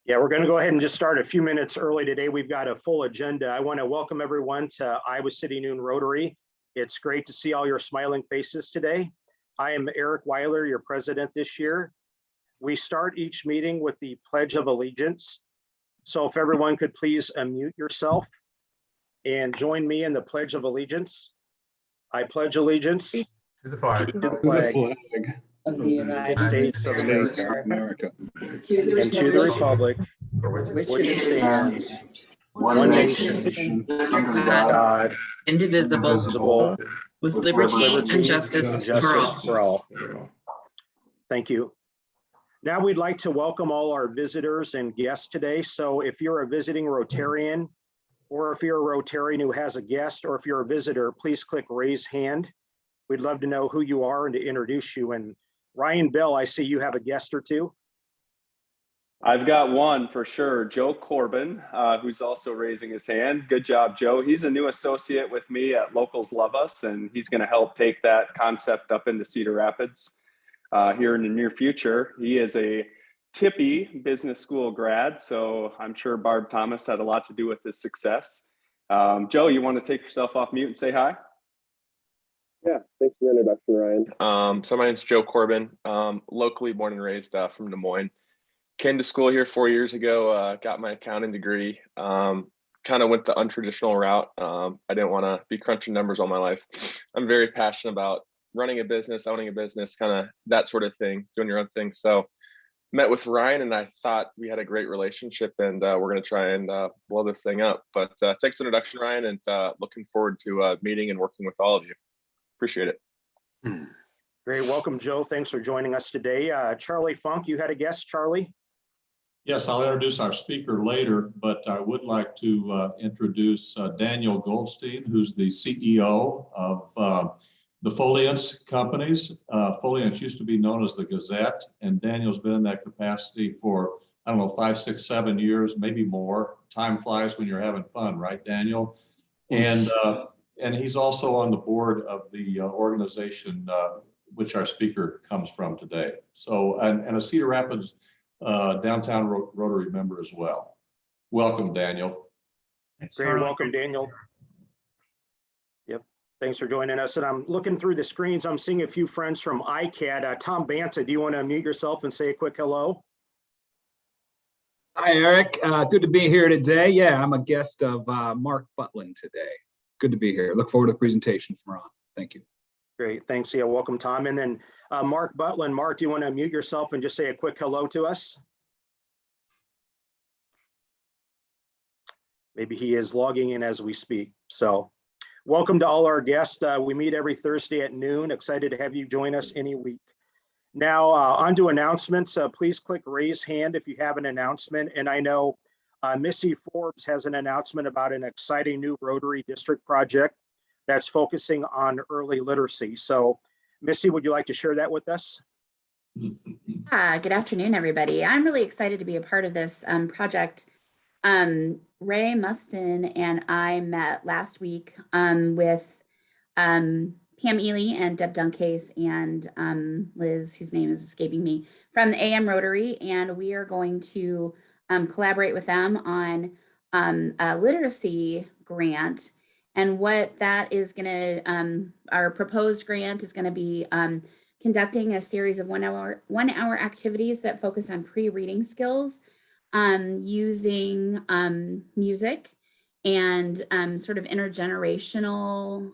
Yeah, we're going to go ahead and just start a few minutes early today. We've got a full agenda. I want to welcome everyone to Iowa City Noon Rotary. It's great to see all your smiling faces today. I am Eric Weiler, your president this year. We start each meeting with the Pledge of Allegiance. So if everyone could please unmute yourself and join me in the Pledge of Allegiance. I pledge allegiance to the flag Of the United States of America, and to the republic for which it stands, one one nation, nation, under God, indivisible, with liberty and justice for all. for all. Thank you. Now we'd like to welcome all our visitors and guests today. So if you're a visiting Rotarian, or if you're a Rotarian who has a guest, or if you're a visitor, please click raise hand. We'd love to know who you are and to introduce you. And Ryan Bell, I see you have a guest or two. I've got one for sure, Joe Corbin, who's also raising his hand. Good job, Joe. He's a new associate with me at Locals Love Us, and he's going to help take that concept up into Cedar Rapids here in the near future. He is a Tippy Business School grad, so I'm sure Barb Thomas had a lot to do with his success. Joe, you want to take yourself off mute and say hi? Yeah, thanks for the introduction, Ryan. So my name's Joe Corbin, locally born and raised from Des Moines. Came to school here 4 years ago, got my accounting degree, kind of went the untraditional route. I didn't want to be crunching numbers all my life. I'm very passionate about running a business, owning a business, kind of that sort of thing, doing your own thing. So met with Ryan and I thought we had a great relationship and we're going to try and blow this thing up. But thanks for the introduction, Ryan, and looking forward to meeting and working with all of you. Appreciate it. Great, welcome, Joe. Thanks for joining us today. Charlie Funk, you had a guest, Charlie? Yes, I'll introduce our speaker later, but I would like to introduce Daniel Goldstein, who's the CEO of the Foliance Companies. Foliance used to be known as the Gazette, and Daniel's been in that capacity for, I don't know, 5, 6, 7 years, maybe more. Time flies when you're having fun, right, Daniel? And he's also on the board of the organization which our speaker comes from today. So, and a Cedar Rapids downtown Rotary member as well. Welcome, Daniel. Great, welcome, Daniel. Yep, thanks for joining us. And I'm looking through the screens. I'm seeing a few friends from ICAD. Tom Banta, do you want to unmute yourself and say a quick hello? Hi, Eric. Good to be here today. Yeah, I'm a guest of Mark Butlin today. Good to be here. Look forward to the presentation from Ron. Thank you. Great, thanks. Yeah, welcome, Tom. And then Mark Butlin. Mark, do you want to unmute yourself and just say a quick hello to us? Maybe he is logging in as we speak. So welcome to all our guests. We meet every Thursday at noon. Excited to have you join us any week. Now on to announcements. Please click raise hand if you have an announcement. And I know Missy Forbes has an announcement about an exciting new Rotary District project that's focusing on early literacy. So Missy, would you like to share that with us? Good afternoon, everybody. I'm really excited to be a part of this project. Ray Mustin and I met last week with Pam Ely and Deb Duncase and Liz, whose name is escaping me, from the AM Rotary, and we are going to collaborate with them on a literacy grant. And what that is going to, our proposed grant is going to be conducting a series of one hour activities that focus on pre-reading skills using music and sort of intergenerational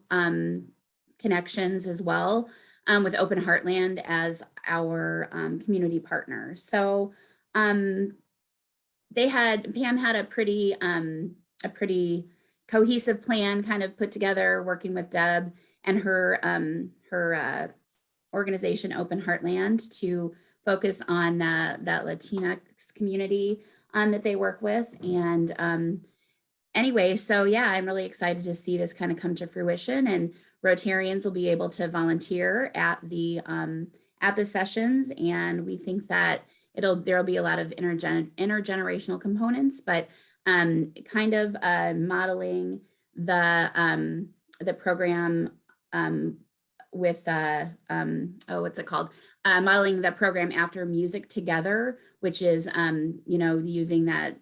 connections as well, with Open Heartland as our community partner. So Pam had a pretty cohesive plan kind of put together, working with Deb and her organization Open Heartland to focus on that Latinx community that they work with. And anyway, so yeah, I'm really excited to see this kind of come to fruition, and Rotarians will be able to volunteer at the sessions, and we think that there'll be a lot of intergenerational components, but kind of modeling the program with what's it called? modeling the program after Music Together, which is, using that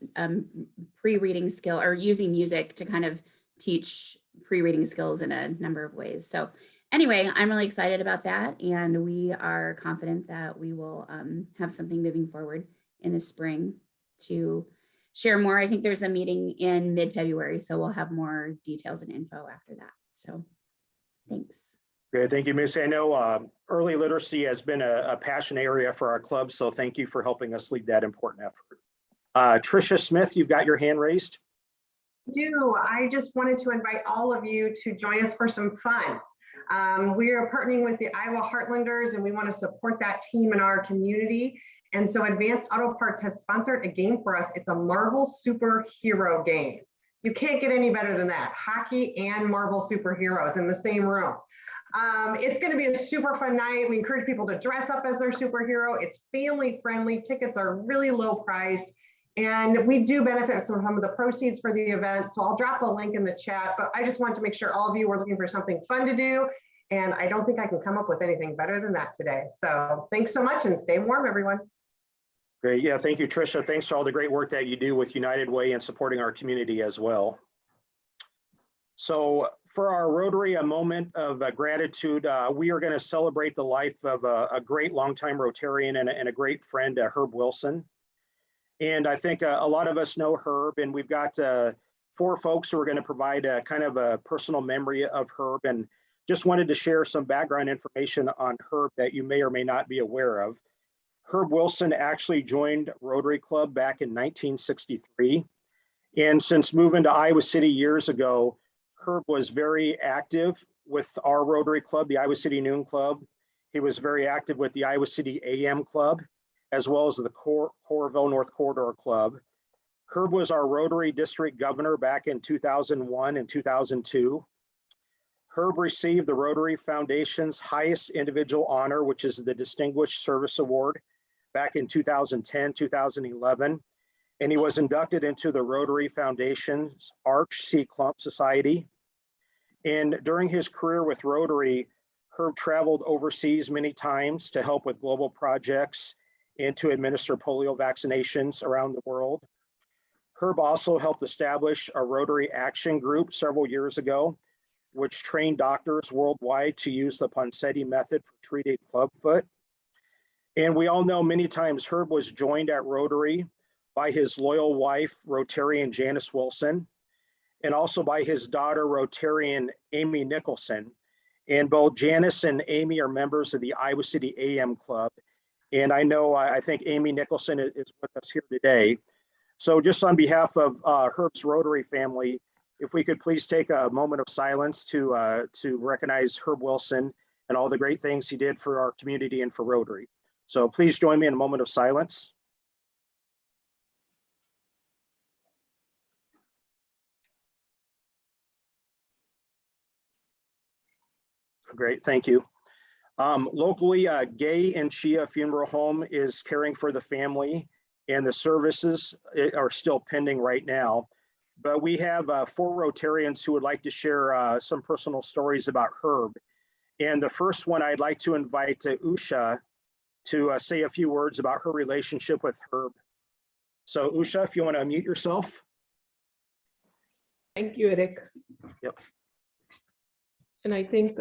pre-reading skill or using music to kind of teach pre-reading skills in a number of ways. So anyway, I'm really excited about that. And we are confident that we will have something moving forward in the spring to share more. I think there's a meeting in mid-February, so we'll have more details and info after that. So thanks. Great, thank you, Missy. I know early literacy has been a passion area for our club, so thank you for helping us lead that important effort. Tricia Smith, you've got your hand raised. I just wanted to invite all of you to join us for some fun. We are partnering with the Iowa Heartlanders, and we want to support that team in our community. And so Advanced Auto Parts has sponsored a game for us. It's a Marvel superhero game. You can't get any better than that. Hockey and Marvel superheroes in the same room. It's going to be a super fun night. We encourage people to dress up as their superhero. It's family friendly. Tickets are really low priced. And we do benefit from some of the proceeds for the event. So I'll drop a link in the chat, but I just wanted to make sure all of you were looking for something fun to do. And I don't think I can come up with anything better than that today. So thanks so much and stay warm, everyone. Great. Yeah, thank you, Tricia. Thanks for all the great work that you do with United Way and supporting our community as well. So for our Rotary, a moment of gratitude, we are going to celebrate the life of a great longtime Rotarian and a great friend, Herb Wilson. And I think a lot of us know Herb, and we've got 4 folks who are going to provide a kind of a personal memory of Herb, and just wanted to share some background information on Herb that you may or may not be aware of. Herb Wilson actually joined Rotary Club back in 1963. And since moving to Iowa City years ago, Herb was very active with our Rotary Club, the Iowa City Noon Club. He was very active with the Iowa City AM Club, as well as the Coralville North Corridor Club. Herb was our Rotary District Governor back in 2001 and 2002. Herb received the Rotary Foundation's highest individual honor, which is the Distinguished Service Award, back in 2010, 2011. And he was inducted into the Rotary Foundation's Arch C. Clump Society. And during his career with Rotary, Herb traveled overseas many times to help with global projects and to administer polio vaccinations around the world. Herb also helped establish a Rotary Action Group several years ago, which trained doctors worldwide to use the Ponseti method for treating clubfoot. And we all know many times Herb was joined at Rotary by his loyal wife, Rotarian Janice Wilson, and also by his daughter, Rotarian Amy Nicholson. And both Janice and Amy are members of the Iowa City AM Club. And I think Amy Nicholson is with us here today. So just on behalf of Herb's Rotary family, if we could please take a moment of silence to recognize Herb Wilson and all the great things he did for our community and for Rotary. So please join me in a moment of silence. Great, thank you. Locally, Gay and Chia Funeral Home is caring for the family, and the services are still pending right now. But we have 4 Rotarians who would like to share some personal stories about Herb. And the first one I'd like to invite Usha to say a few words about her relationship with Herb. So Usha, if you want to unmute yourself. Thank you, Eric. Yep. And I think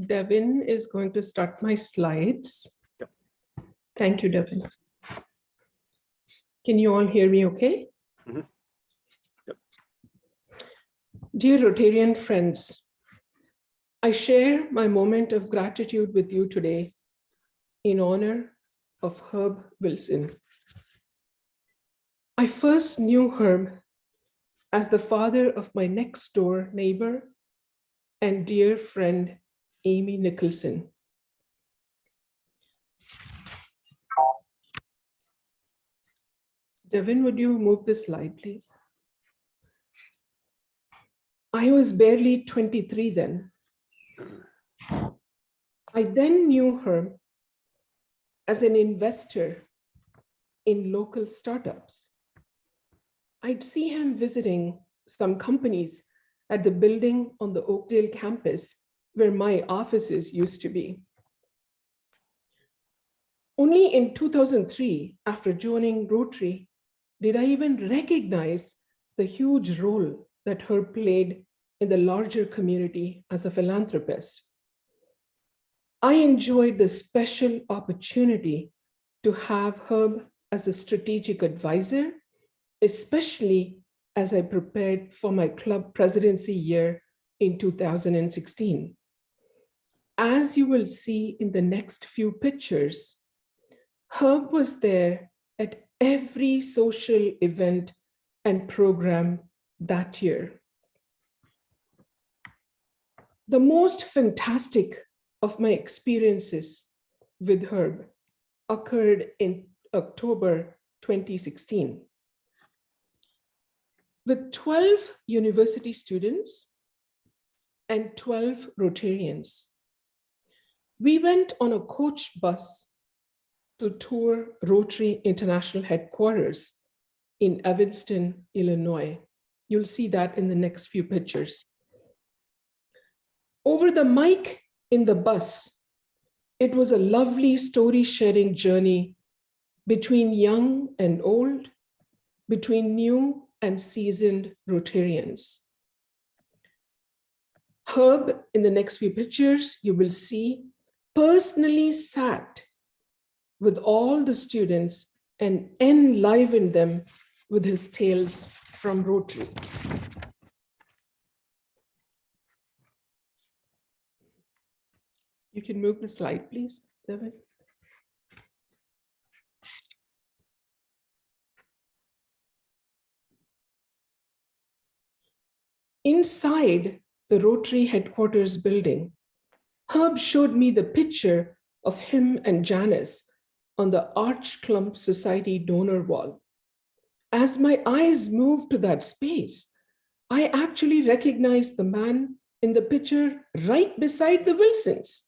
Devin is going to start my slides. Yep. Thank you, Devin. Can you all hear me okay? Mm-hmm. Yep. Dear Rotarian friends, I share my moment of gratitude with you today in honor of Herb Wilson. I first knew Herb as the father of my next door neighbor and dear friend, Amy Nicholson. Devin, would you move the slide, please? I was barely 23 then. I then knew Herb as an investor in local startups. I'd see him visiting some companies at the building on the Oakdale campus where my offices used to be. Only in 2003, after joining Rotary, did I even recognize the huge role that Herb played in the larger community as a philanthropist. I enjoyed the special opportunity to have Herb as a strategic advisor, especially as I prepared for my club presidency year in 2016. As you will see in the next few pictures, Herb was there at every social event and program that year. The most fantastic of my experiences with Herb occurred in October 2016. With 12 university students and 12 Rotarians, we went on a coach bus to tour Rotary International Headquarters in Evanston, Illinois. You'll see that in the next few pictures. Over the mic in the bus, it was a lovely story sharing journey between young and old, between new and seasoned Rotarians. Herb, in the next few pictures, you will see, personally sat with all the students and enlivened them with his tales from Rotary. You can move the slide, please, Devin. Inside the Rotary headquarters building, Herb showed me the picture of him and Janice on the Arch Clump Society donor wall. As my eyes moved to that space, I actually recognized the man in the picture right beside the Wilsons.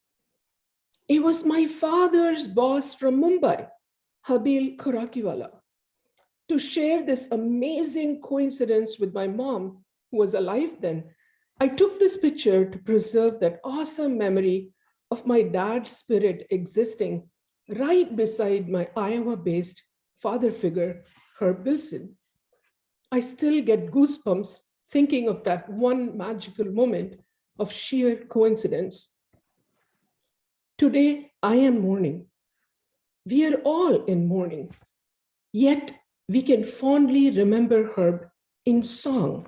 It was my father's boss from Mumbai, Habil Kurakiwala. To share this amazing coincidence with my mom, who was alive then, I took this picture to preserve that awesome memory of my dad's spirit existing right beside my Iowa-based father figure, Herb Wilson. I still get goosebumps thinking of that one magical moment of sheer coincidence. Today, I am mourning. We are all in mourning, yet we can fondly remember Herb in song.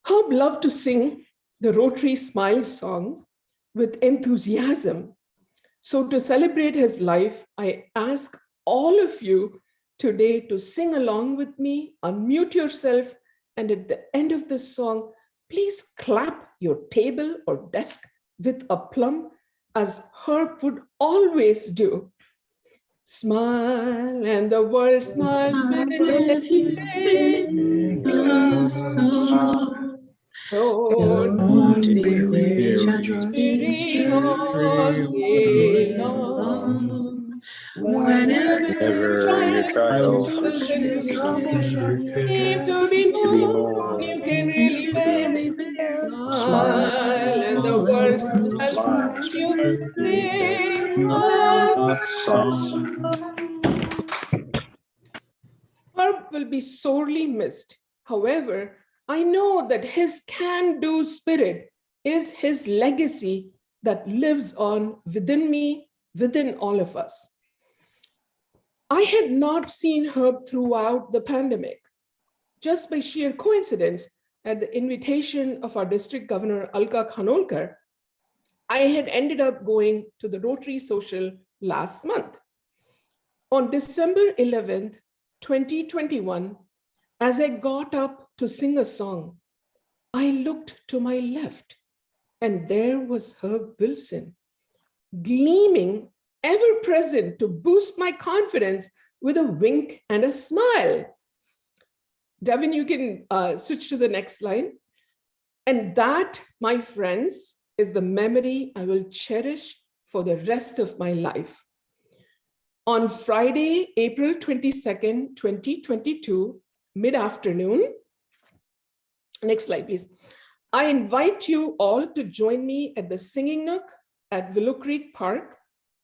Herb loved to sing the Rotary Smile song with enthusiasm. So to celebrate his life, I ask all of you today to sing along with me, unmute yourself, and at the end of this song, please clap your table or desk with aplomb, as Herb would always do. Smile and the world smiles with you. Don't be weary, cheering all day long. Whenever your trials seem to be more, you can really bear. Smile and the world smiles with you. Sing a song. Herb will be sorely missed. However, I know that his can-do spirit is his legacy that lives on within me, within all of us. I had not seen Herb throughout the pandemic. Just by sheer coincidence, at the invitation of our district governor, Alka Khanolkar, I had ended up going to the Rotary Social last month. On December 11th, 2021, as I got up to sing a song, I looked to my left, and there was Herb Wilson, gleaming, ever present to boost my confidence with a wink and a smile. Devin, you can switch to the next slide. And that, my friends, is the memory I will cherish for the rest of my life. On Friday, April 22nd, 2022, mid-afternoon, next slide, please. I invite you all to join me at the Singing Nook at Willow Creek Park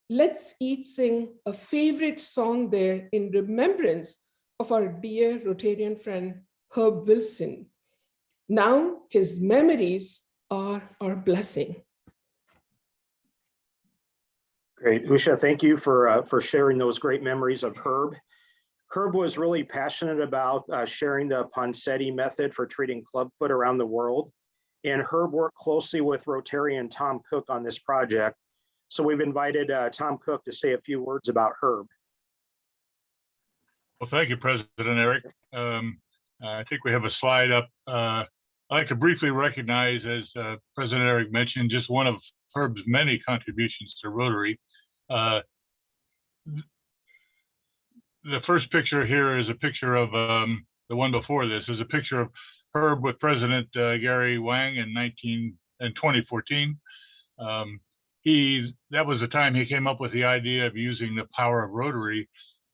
let's each sing a favorite song there in remembrance of our dear Rotarian friend, Herb Wilson. Now his memories are our blessing. Great. Usha, thank you for sharing those great memories of Herb. Herb was really passionate about sharing the Ponseti method for treating clubfoot around the world. And Herb worked closely with Rotarian Tom Cook on this project. So we've invited Tom Cook to say a few words about Herb. Well, thank you, President Eric. I think we have a slide up. I'd like to briefly recognize, as President Eric mentioned, just one of Herb's many contributions to Rotary. The first picture here is a picture of the one before this is a picture of Herb with President Gary Wang in 2014. That was the time he came up with the idea of using the power of Rotary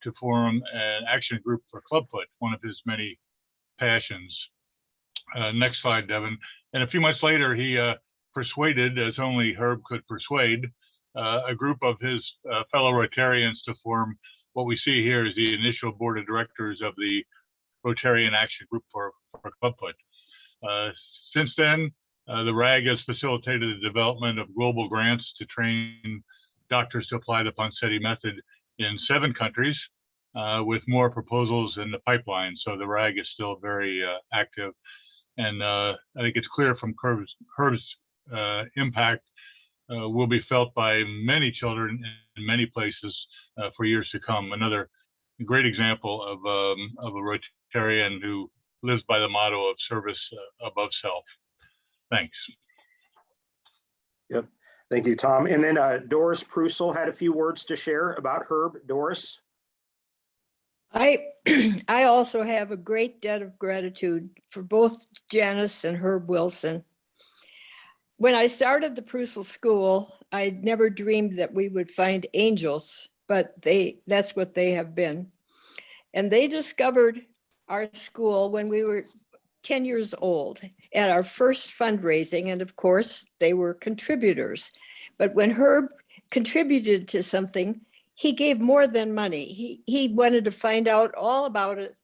to form an action group for clubfoot, one of his many passions. Next slide, Devin. And a few months later, he persuaded, as only Herb could persuade, a group of his fellow Rotarians to form what we see here is the initial board of directors of the Rotarian Action Group for Clubfoot. Since then, the RAG has facilitated the development of global grants to train doctors to apply the Ponseti method in 7 countries, with more proposals in the pipeline. So the RAG is still very active. And I think it's clear from Herb's impact will be felt by many children in many places for years to come. Another great example of a Rotarian who lives by the motto of service above self. Thanks. Yep. Thank you, Tom. And then Doris Prusel had a few words to share about Herb. Doris? I also have a great debt of gratitude for both Janice and Herb Wilson. When I started the Prusel School, I'd never dreamed that we would find angels, but that's what they have been. And they discovered our school when we were 10 years old at our first fundraising. And of course, they were contributors. But when Herb contributed to something, he gave more than money. He wanted to find out all about it,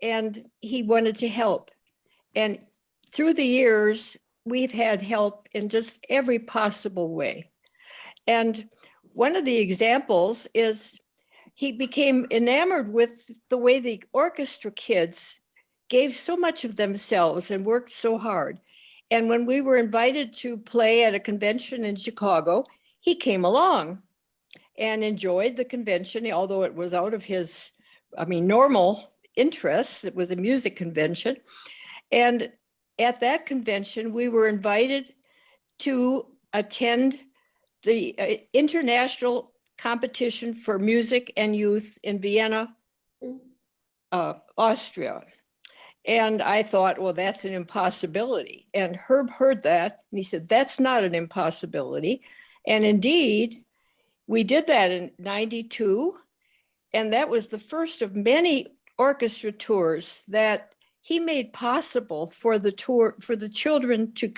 and he wanted to help. And through the years, we've had help in just every possible way. And one of the examples is he became enamored with the way the orchestra kids gave so much of themselves and worked so hard. And when we were invited to play at a convention in Chicago, he came along and enjoyed the convention, although it was out of his, normal interests. It was a music convention. And at that convention, we were invited to attend the international competition for music and youth in Vienna, Austria. And I thought, well, that's an impossibility. And Herb heard that, and he said, that's not an impossibility. And indeed, we did that in '92, and that was the first of many orchestra tours that he made possible for the tour, for the children to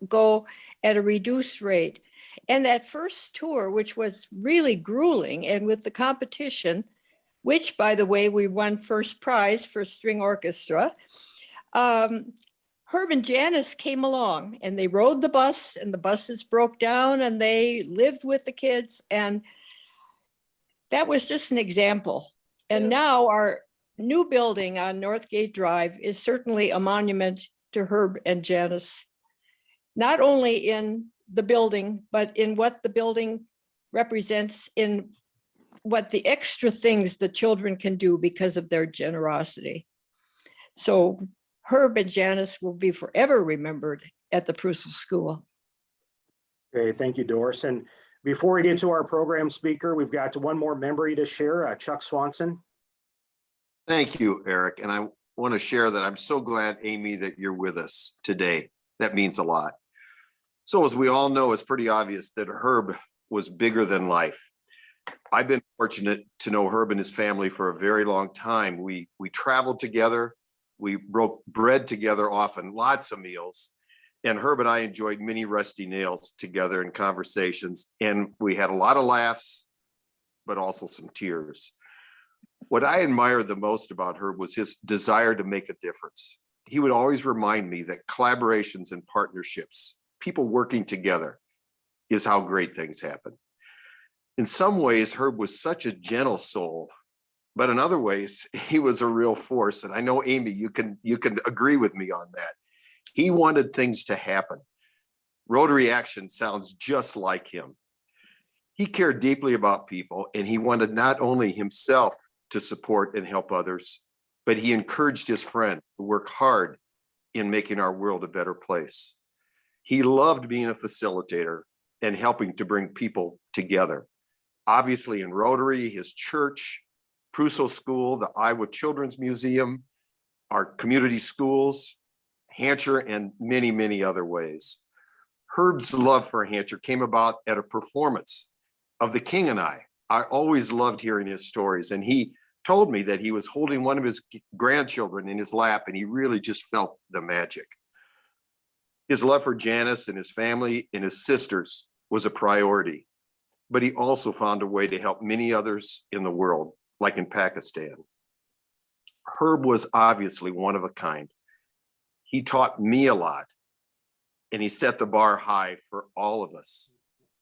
go at a reduced rate. And that first tour, which was really grueling, and with the competition, which, by the way, we won first prize for string orchestra, Herb and Janice came along, and they rode the bus, and the buses broke down, and they lived with the kids. And that was just an example. And now our new building on Northgate Drive is certainly a monument to Herb and Janice, not only in the building, but in what the building represents, in what the extra things the children can do because of their generosity. So Herb and Janice will be forever remembered at the Prusel School. Okay, thank you, Doris. And before we get to our program speaker, we've got one more memory to share, Chuck Swanson. Thank you, Eric. And I want to share that I'm so glad, Amy, that you're with us today. That means a lot. So as we all know, it's pretty obvious that Herb was bigger than life. I've been fortunate to know Herb and his family for a very long time. We traveled together. We broke bread together often, lots of meals. And Herb and I enjoyed many rusty nails together in conversations. And we had a lot of laughs but also some tears. What I admired the most about Herb was his desire to make a difference. He would always remind me that collaborations and partnerships, people working together, is how great things happen. In some ways, Herb was such a gentle soul, but in other ways, he was a real force. And I know, Amy, you can agree with me on that. He wanted things to happen. Rotary action sounds just like him. He cared deeply about people, and he wanted not only himself to support and help others, but he encouraged his friends to work hard in making our world a better place. He loved being a facilitator and helping to bring people together. Obviously in Rotary, his church, Prusel School, the Iowa Children's Museum, our community schools, Hancher, and many, many other ways. Herb's love for Hancher came about at a performance of The King and I. I always loved hearing his stories, and he told me that he was holding one of his grandchildren in his lap, and he really just felt the magic. His love for Janice and his family and his sisters was a priority, but he also found a way to help many others in the world, like in Pakistan. Herb was obviously one of a kind. He taught me a lot, and he set the bar high for all of us,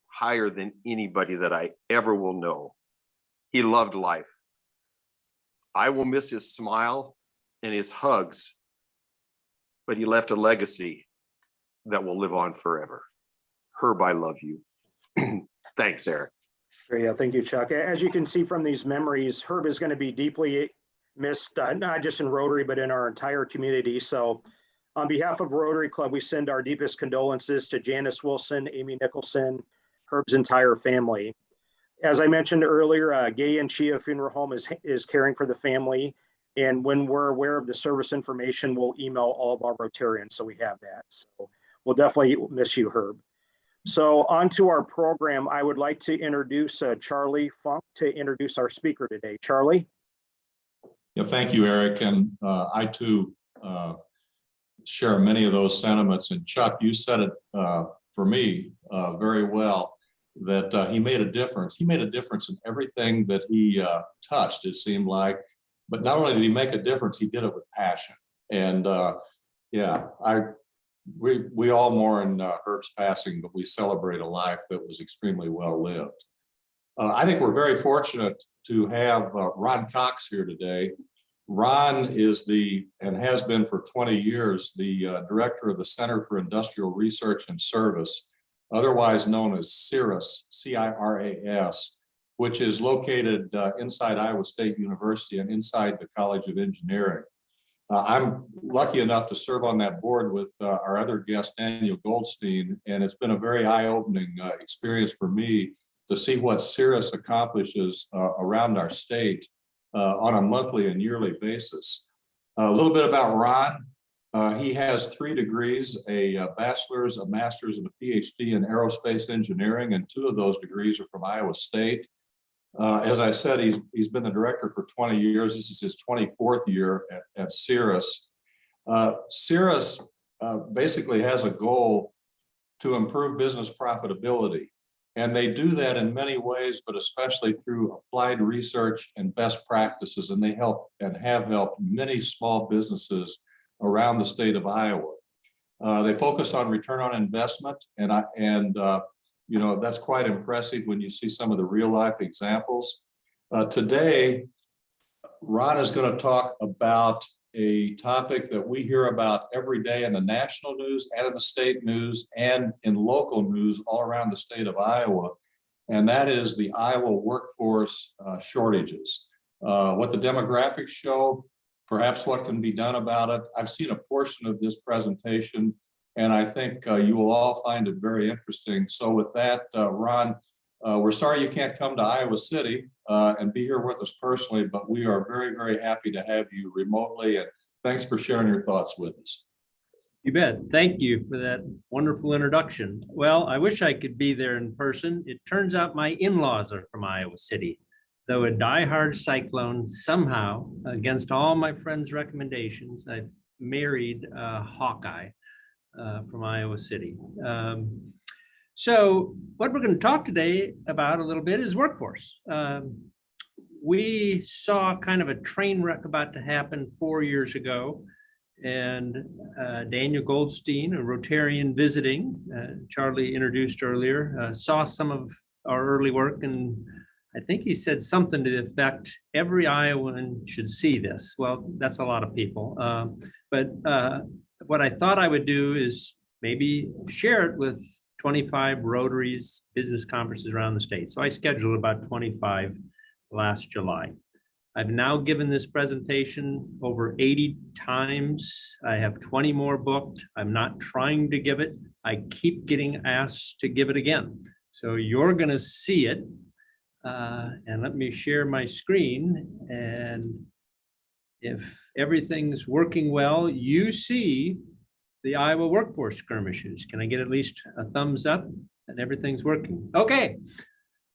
higher than anybody that I ever will know. He loved life. I will miss his smile and his hugs, but he left a legacy that will live on forever. Herb, I love you. Thanks, Eric. Yeah, thank you, Chuck. As you can see from these memories, Herb is going to be deeply missed, not just in Rotary, but in our entire community. So on behalf of Rotary Club, we send our deepest condolences to Janice Wilson, Amy Nicholson, Herb's entire family. As I mentioned earlier, Gay and Chia Funeral Home is caring for the family. And when we're aware of the service information, we'll email all of our Rotarians, so we have that. So we'll definitely miss you, Herb. So on to our program, I would like to introduce Charlie Funk to introduce our speaker today. Charlie? Yeah, thank you, Eric. And I too share many of those sentiments. And Chuck, you said it for me very well, that he made a difference. He made a difference in everything that he touched, it seemed like. But not only did he make a difference, he did it with passion. And yeah, we all mourn Herb's passing, but we celebrate a life that was extremely well lived. I think we're very fortunate to have Ron Cox here today. Ron is and has been for 20 years, the director of the Center for Industrial Research and Service, otherwise known as CIRAS, C-I-R-A-S, which is located inside Iowa State University and inside the College of Engineering. I'm lucky enough to serve on that board with our other guest, Daniel Goldstein, and it's been a very eye-opening experience for me to see what CIRAS accomplishes around our state on a monthly and yearly basis. A little bit about Ron. He has 3 degrees, a bachelor's, a master's, and a PhD in aerospace engineering, and 2 of those degrees are from Iowa State. As I said, he's been the director for 20 years. This is his 24th year at CIRAS. CIRAS basically has a goal to improve business profitability. And they do that in many ways, but especially through applied research and best practices. And they help and have helped many small businesses around the state of Iowa. They focus on return on investment, and you know, that's quite impressive when you see some of the real life examples. Today, Ron is going to talk about a topic that we hear about every day in the national news and in the state news and in local news all around the state of Iowa. And that is the Iowa workforce shortages. What the demographics show, perhaps what can be done about it. I've seen a portion of this presentation, and I think you will all find it very interesting. So with that, Ron, we're sorry you can't come to Iowa City and be here with us personally, but we are very, very happy to have you remotely. And thanks for sharing your thoughts with us. You bet. Thank you for that wonderful introduction. Well, I wish I could be there in person. It turns out my in-laws are from Iowa City. Though a diehard Cyclone, somehow, against all my friends' recommendations, I married a Hawkeye from Iowa City. So what we're going to talk today about a little bit is workforce. We saw kind of a train wreck about to happen 4 years ago. And Daniel Goldstein, a Rotarian visiting, Charlie introduced earlier, saw some of our early work, and I think he said something to the effect, every Iowan should see this. Well, that's a lot of people. But what I thought I would do is maybe share it with 25 Rotaries business conferences around the state. So I scheduled about 25 last July. I've now given this presentation over 80 times. I have 20 more booked. I'm not trying to give it. I keep getting asked to give it again. So you're going to see it. And let me share my screen. And if everything's working well, you see the Iowa Workforce Skirmishes. Can I get at least a thumbs up that everything's working? Okay.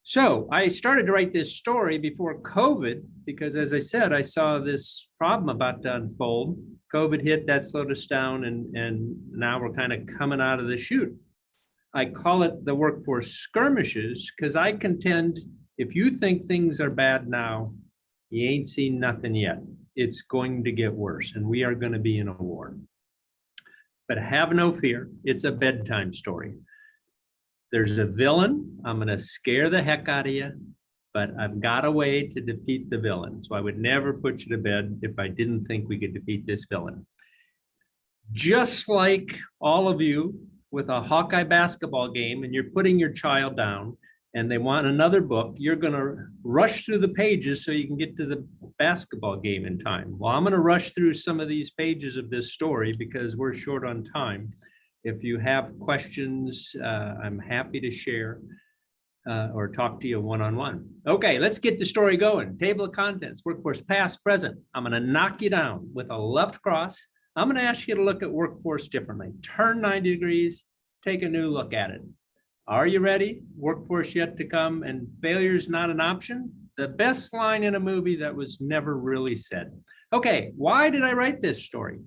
So I started to write this story before COVID because, as I said, I saw this problem about to unfold. COVID hit, that slowed us down, and now we're kind of coming out of the chute. I call it the Workforce Skirmishes because I contend if you think things are bad now, you ain't seen nothing yet. It's going to get worse, and we are going to be in a war. But have no fear, it's a bedtime story. There's a villain. I'm going to scare the heck out of you, but I've got a way to defeat the villain. So I would never put you to bed if I didn't think we could defeat this villain. Just like all of you with a Hawkeye basketball game and you're putting your child down and they want another book, you're going to rush through the pages so you can get to the basketball game in time. Well, I'm going to rush through some of these pages of this story because we're short on time. If you have questions, I'm happy to share or talk to you one-on-one. Okay, let's get the story going. Table of contents, workforce past, present. I'm going to knock you down with a left cross. I'm going to ask you to look at workforce differently. Turn 90 degrees, take a new look at it. Are you ready? Workforce yet to come and failure is not an option. The best line in a movie that was never really said. Okay, why did I write this story?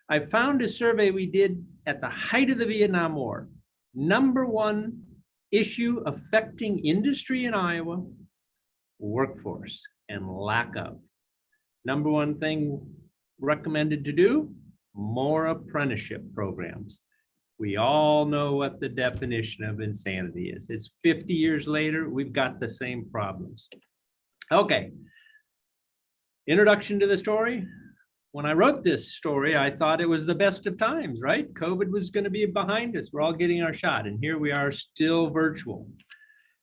I found a survey we did at the height of the Vietnam War. Number one issue affecting industry in Iowa, workforce and lack of. Number one thing recommended to do, more apprenticeship programs. We all know what the definition of insanity is. It's 50 years later, we've got the same problems. Okay, introduction to the story. When I wrote this story, I thought it was the best of times, right? COVID was going to be behind us. We're all getting our shot, and here we are still virtual.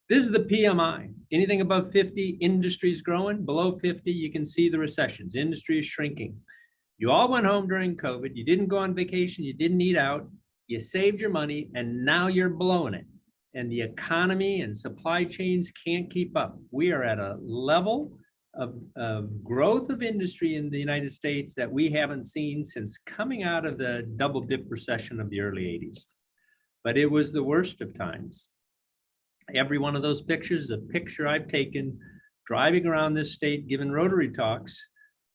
This is the PMI. Anything above 50, industry's growing. Below 50, you can see the recessions. Industry is shrinking. You all went home during COVID. You didn't go on vacation. You didn't eat out. You saved your money, and now you're blowing it. And the economy and supply chains can't keep up. We are at a level of growth of industry in the United States that we haven't seen since coming out of the double dip recession of the early 80s. But it was the worst of times. Every one of those pictures is a picture I've taken driving around this state, giving Rotary talks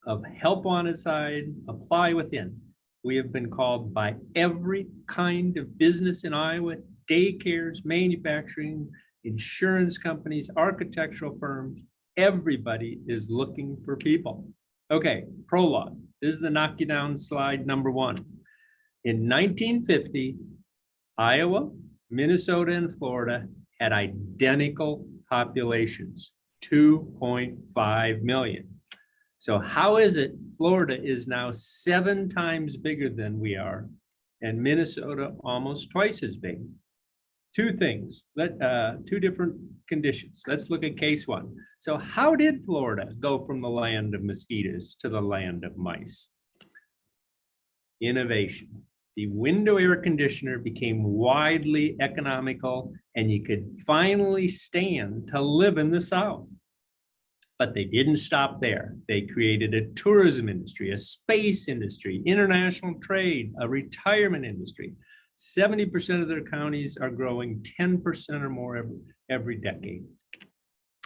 of help on its side, apply within. We have been called by every kind of business in Iowa, daycares, manufacturing, insurance companies, architectural firms. Everybody is looking for people. Okay, prologue. This is the knock you down slide number one. In 1950, Iowa, Minnesota, and Florida had identical populations, 2.5 million. So how is it Florida is now 7 times bigger than we are, and Minnesota almost twice as big? Two things, two different conditions. Let's look at case one. So how did Florida go from the land of mosquitoes to the land of mice? Innovation. The window air conditioner became widely economical, and you could finally stand to live in the South. But they didn't stop there. They created a tourism industry, a space industry, international trade, a retirement industry. 70% of their counties are growing 10% or more every decade.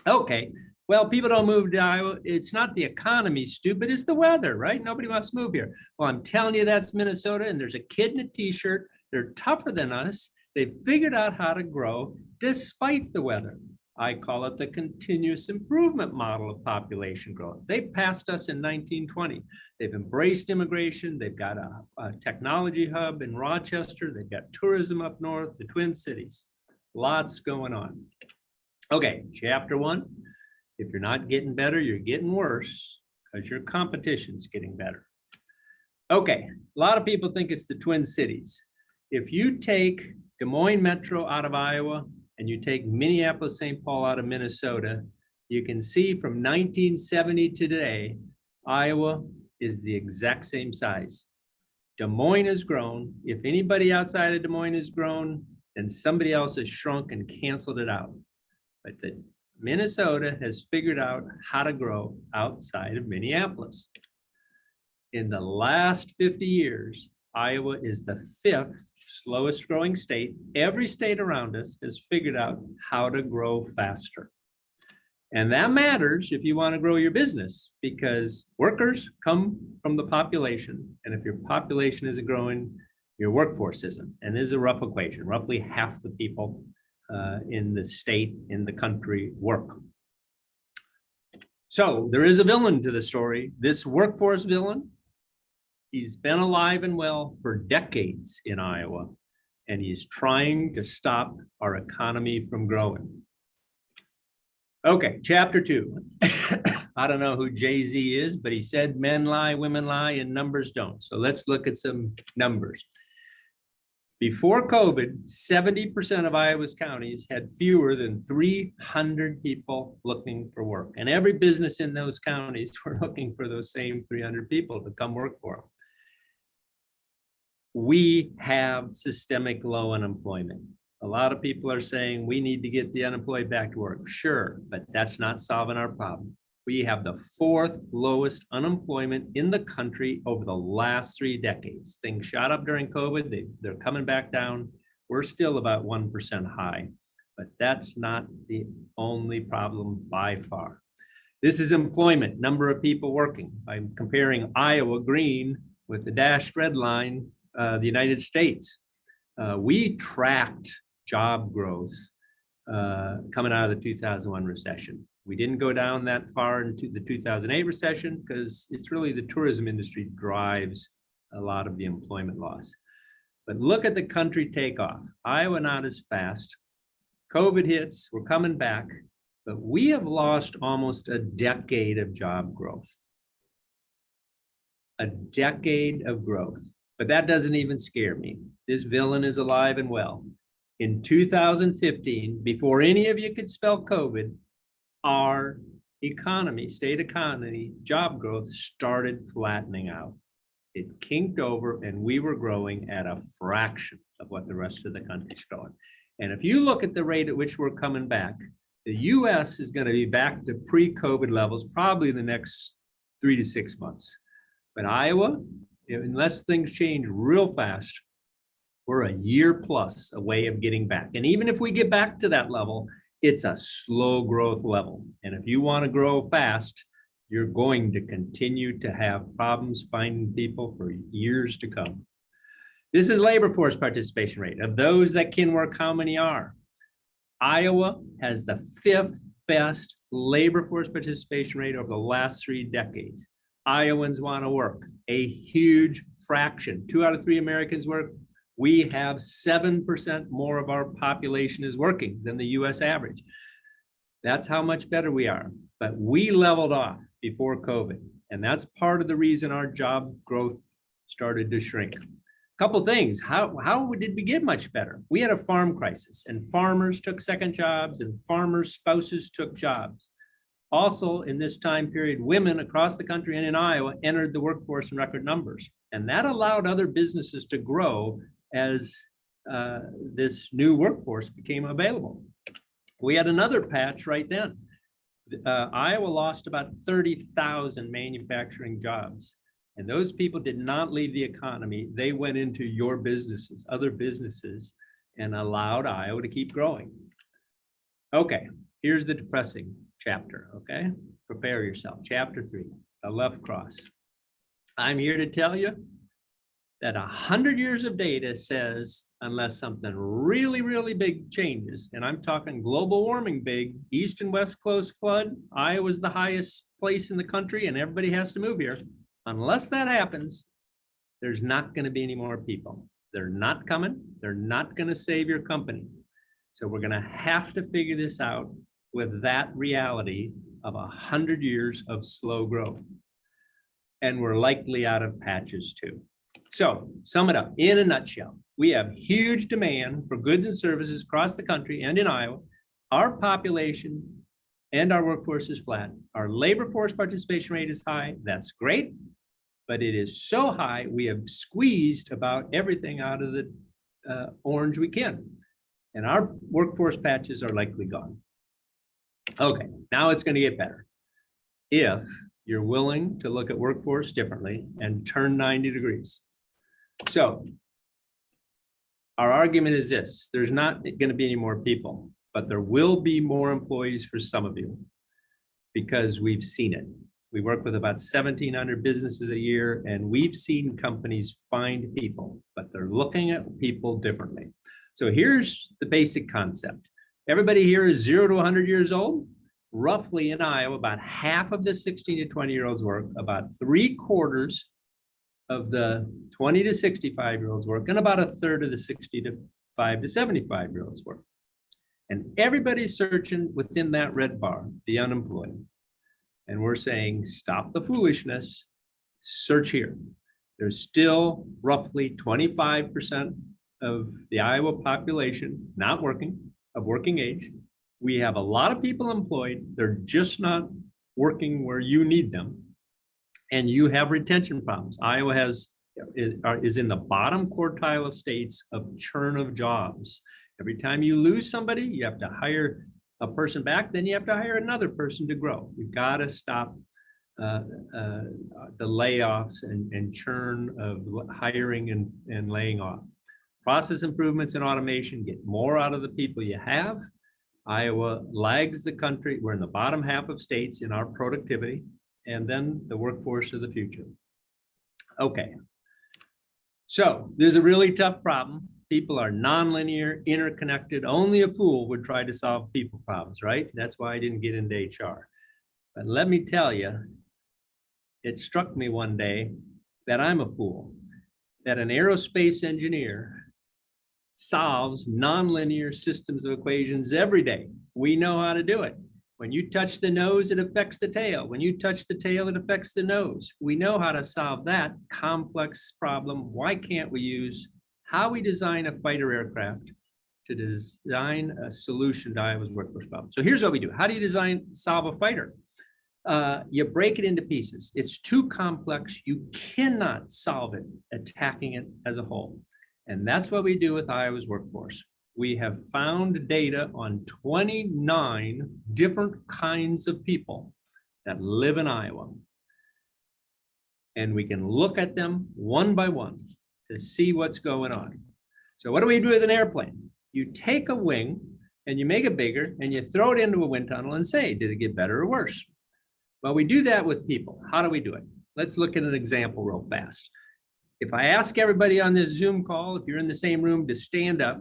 Okay, well, people don't move to Iowa. It's not the economy, stupid, it's the weather, right? Nobody wants to move here. Well, I'm telling you, that's Minnesota, and there's a kid in a t-shirt. They're tougher than us. They figured out how to grow despite the weather. I call it the continuous improvement model of population growth. They passed us in 1920. They've embraced immigration. They've got a technology hub in Rochester. They've got tourism up north, the Twin Cities. Lots going on. Okay, chapter 1. If you're not getting better, you're getting worse because your competition's getting better. Okay, a lot of people think it's the Twin Cities. If you take Des Moines Metro out of Iowa and you take Minneapolis, St. Paul out of Minnesota, you can see from 1970 to today, Iowa is the exact same size. Des Moines has grown. If anybody outside of Des Moines has grown, then somebody else has shrunk and canceled it out. But Minnesota has figured out how to grow outside of Minneapolis. In the last 50 years, Iowa is the 5th slowest growing state. Every state around us has figured out how to grow faster. And that matters if you want to grow your business, because workers come from the population. And if your population isn't growing, your workforce isn't. And this is a rough equation. Roughly half the people in the state, in the country, work. So there is a villain to the story. This workforce villain, he's been alive and well for decades in Iowa, and he's trying to stop our economy from growing. Okay, chapter 2. I don't know who Jay-Z is, but he said men lie, women lie, and numbers don't. So let's look at some numbers. Before COVID, 70% of Iowa's counties had fewer than 300 people looking for work. And every business in those counties were looking for those same 300 people to come work for them. We have systemic low unemployment. A lot of people are saying we need to get the unemployed back to work. Sure, but that's not solving our problem. We have the 4th lowest unemployment in the country over the last 3 decades. Things shot up during COVID. They're coming back down. We're still about 1% high, but that's not the only problem by far. This is employment, number of people working. I'm comparing Iowa green with the dashed red line, the United States. We tracked job growth coming out of the 2001 recession. We didn't go down that far into the 2008 recession because it's really the tourism industry drives a lot of the employment loss. But look at the country takeoff. Iowa not as fast. COVID hits, we're coming back, but we have lost almost a decade of job growth. A decade of growth. But that doesn't even scare me. This villain is alive and well. In 2015, before any of you could spell COVID, our economy, state economy, job growth started flattening out. It kinked over and we were growing at a fraction of what the rest of the country's growing. And if you look at the rate at which we're coming back, the US is going to be back to pre-COVID levels probably in the next 3 to 6 months. But Iowa, unless things change real fast, we're a year plus away of getting back. And even if we get back to that level, it's a slow growth level. And if you want to grow fast, you're going to continue to have problems finding people for years to come. This is labor force participation rate. Of those that can work, how many are? Iowa has the 5th best labor force participation rate over the last 3 decades. Iowans want to work, a huge fraction. 2 out of 3 Americans work. We have 7% more of our population is working than the US average. That's how much better we are. But we leveled off before COVID. And that's part of the reason our job growth started to shrink. A couple things, how did we get much better? We had a farm crisis and farmers took second jobs and farmers' spouses took jobs. Also, in this time period, women across the country and in Iowa entered the workforce in record numbers. And that allowed other businesses to grow as this new workforce became available. We had another patch right then. Iowa lost about 30,000 manufacturing jobs. And those people did not leave the economy. They went into your businesses, other businesses, and allowed Iowa to keep growing. Okay, here's the depressing chapter, okay? Prepare yourself. Chapter 3, the left cross. I'm here to tell you, that 100 years of data says unless something really, really big changes, and I'm talking global warming big, east and west coast flood, Iowa's the highest place in the country and everybody has to move here. Unless that happens, there's not going to be any more people. They're not coming. They're not going to save your company. So we're going to have to figure this out with that reality of 100 years of slow growth. And we're likely out of patches too. So sum it up in a nutshell. We have huge demand for goods and services across the country and in Iowa. Our population and our workforce is flat. Our labor force participation rate is high. That's great. But it is so high, we have squeezed about everything out of the orange we can. And our workforce patches are likely gone. Okay, now it's going to get better. If you're willing to look at workforce differently and turn 90 degrees. So our argument is this: there's not going to be any more people, but there will be more employees for some of you because we've seen it. We work with about 1,700 businesses a year, and we've seen companies find people, but they're looking at people differently. So here's the basic concept. Everybody here is 0 to 100 years old. Roughly in Iowa, about half of the 16 to 20-year-olds work, about 3/4 of the 20 to 65-year-olds work, and about 1/3 of the 65 to 75-year-olds work. And everybody's searching within that red bar, the unemployed. And we're saying, stop the foolishness, search here. There's still roughly 25% of the Iowa population not working, of working age. We have a lot of people employed. They're just not working where you need them. And you have retention problems. Iowa is in the bottom quartile of states of churn of jobs. Every time you lose somebody, you have to hire a person back, then you have to hire another person to grow. We've got to stop the layoffs and churn of hiring and laying off. Process improvements and automation, get more out of the people you have. Iowa lags the country. We're in the bottom half of states in our productivity, and then the workforce of the future. Okay. So there's a really tough problem. People are nonlinear, interconnected. Only a fool would try to solve people problems, right? That's why I didn't get into HR. But let me tell you, it struck me one day that I'm a fool, that an aerospace engineer solves nonlinear systems of equations every day. We know how to do it. When you touch the nose, it affects the tail. When you touch the tail, it affects the nose. We know how to solve that complex problem. Why can't we use how we design a fighter aircraft to design a solution to Iowa's workforce problem? So here's what we do. How do you solve a fighter? You break it into pieces. It's too complex. You cannot solve it attacking it as a whole. And that's what we do with Iowa's workforce. We have found data on 29 different kinds of people that live in Iowa. And we can look at them one by one to see what's going on. So what do we do with an airplane? You take a wing and you make it bigger and you throw it into a wind tunnel and say, did it get better or worse? Well, we do that with people. How do we do it? Let's look at an example real fast. If I ask everybody on this Zoom call, if you're in the same room, to stand up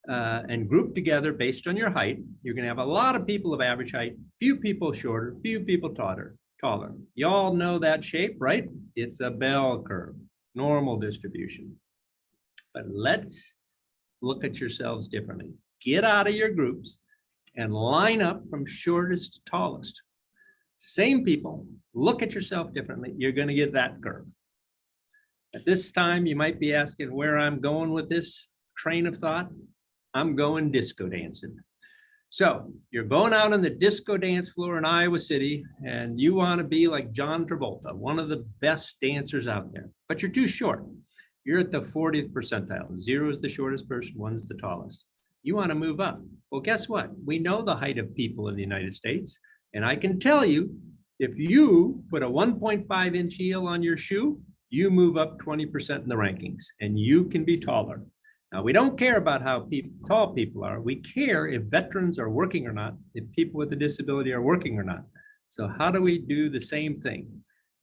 and group together based on your height, you're gonna have a lot of people of average height, few people shorter, few people taller. You all know that shape, right? It's a bell curve, normal distribution. But let's look at yourselves differently. Get out of your groups and line up from shortest to tallest. Same people, look at yourself differently. You're gonna get that curve. At this time, you might be asking where I'm going with this train of thought. I'm going disco dancing. So you're going out on the disco dance floor in Iowa City and you want to be like John Travolta, one of the best dancers out there, but you're too short. You're at the 40th percentile. 0 is the shortest person, 1's the tallest. You want to move up. Well, guess what? We know the height of people in the United States. And I can tell you, if you put a 1.5-inch heel on your shoe, you move up 20% in the rankings and you can be taller. Now, we don't care about how tall people are. We care if veterans are working or not, if people with a disability are working or not. So how do we do the same thing?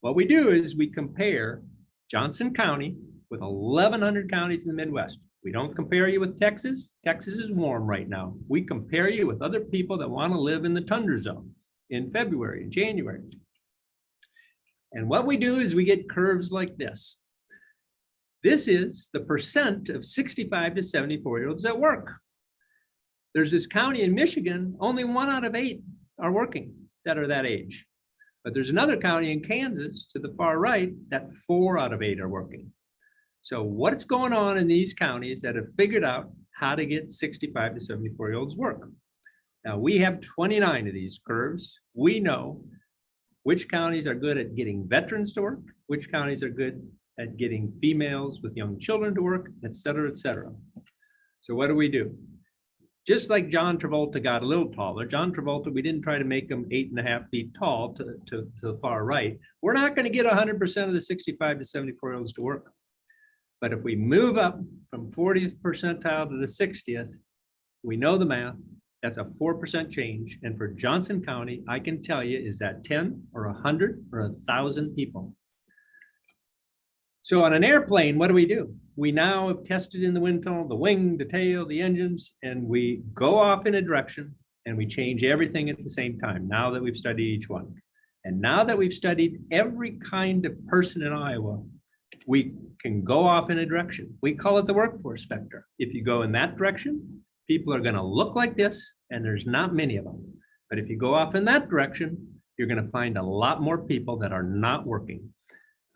What we do is we compare Johnson County with 1,100 counties in the Midwest. We don't compare you with Texas. Texas is warm right now. We compare you with other people that want to live in the tundra zone in February and January. And what we do is we get curves like this. This is the percent of 65 to 74-year-olds that work. There's this county in Michigan, only 1 out of 8 are working that are that age. But there's another county in Kansas to the far right that 4 out of 8 are working. So what's going on in these counties that have figured out how to get 65 to 74-year-olds work? Now we have 29 of these curves. We know which counties are good at getting veterans to work, which counties are good at getting females with young children to work, et cetera, et cetera. So what do? Just like John Travolta got a little taller, John Travolta, we didn't try to make him 8.5 feet tall to the far right. We're not going to get 100% of the 65 to 74-year-olds to work. But if we move up from 40th percentile to the 60th, we know the math, that's a 4% change. And for Johnson County, I can tell you, is that 10 or 100 or 1,000 people? So on an airplane, what do? We now have tested in the wind tunnel, the wing, the tail, the engines, and we go off in a direction and we change everything at the same time now that we've studied each one. And now that we've studied every kind of person in Iowa, we can go off in a direction. We call it the workforce vector. If you go in that direction, people are going to look like this, and there's not many of them. But if you go off in that direction, you're going to find a lot more people that are not working.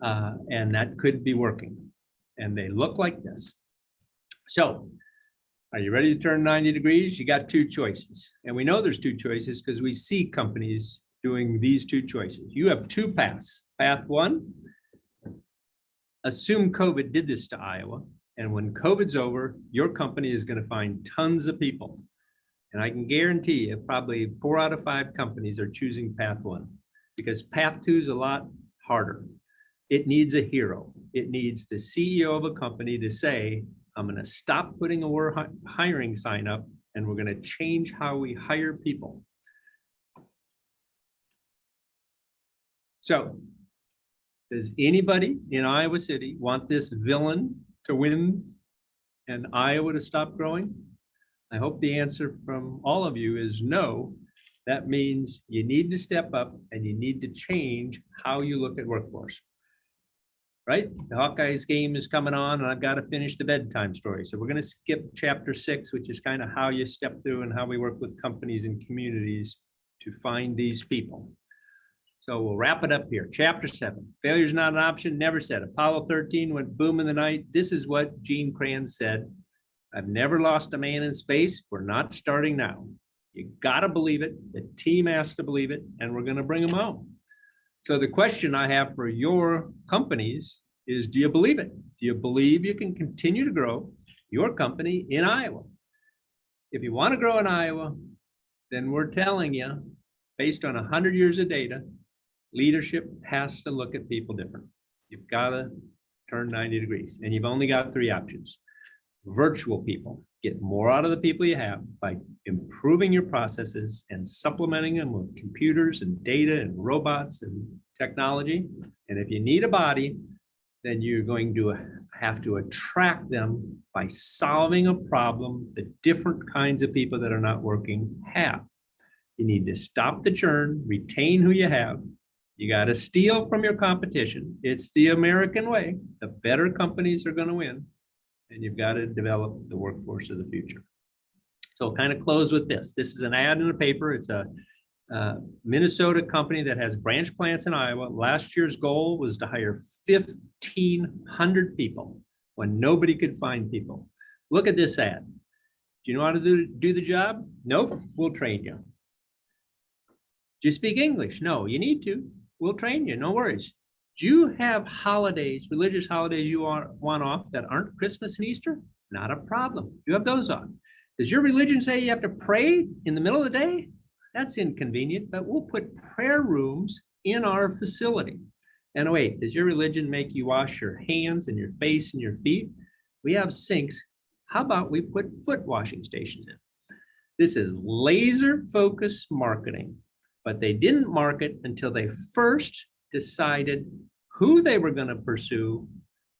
And that could be working. And they look like this. So are you ready to turn 90 degrees? You got 2 choices. And we know there's 2 choices because we see companies doing these 2 choices. You have 2 paths. Path 1, assume COVID did this to Iowa. And when COVID's over, your company is going to find tons of people. And I can guarantee you probably 4 out of 5 companies are choosing path 1 because path 2 is a lot harder. It needs a hero. It needs the CEO of a company to say, I'm going to stop putting a we're hiring sign up and we're going to change how we hire people. So does anybody in Iowa City want this villain to win and Iowa to stop growing? I hope the answer from all of you is no. That means you need to step up and you need to change how you look at workforce. Right? The Hawkeyes game is coming on and I've got to finish the bedtime story. So we're going to skip chapter 6, which is kind of how you step through and how we work with companies and communities to find these people. So we'll wrap it up here. Chapter 7, failure is not an option, never said. Apollo 13 went boom in the night. This is what Gene Kranz said. I've never lost a man in space. We're not starting now. You got to believe it. The team has to believe it, and we're going to bring them home. So the question I have for your companies is, do you believe it? Do you believe you can continue to grow your company in Iowa? If you want to grow in Iowa, then we're telling you, based on 100 years of data, leadership has to look at people different. You've got to turn 90 degrees, and you've only got 3 options. Virtual people, get more out of the people you have by improving your processes and supplementing them with computers and data and robots and technology. And if you need a body, then you're going to have to attract them by solving a problem the different kinds of people that are not working have. You need to stop the churn, retain who you have. You got to steal from your competition. It's the American way. The better companies are going to win. And you've got to develop the workforce of the future. So I'll kind of close with this. This is an ad in a paper. It's a Minnesota company that has branch plants in Iowa. Last year's goal was to hire 1,500 people when nobody could find people. Look at this ad. Do you know how to do the job? Nope, we'll train you. Do you speak English? No, you need to. We'll train you, no worries. Do you have holidays, religious holidays you want off that aren't Christmas and Easter? Not a problem. You have those off. Does your religion say you have to pray in the middle of the day? That's inconvenient, but we'll put prayer rooms in our facility. And wait, does your religion make you wash your hands and your face and your feet? We have sinks. How about we put foot washing stations in? This is laser focused marketing, but they didn't market until they first decided who they were going to pursue,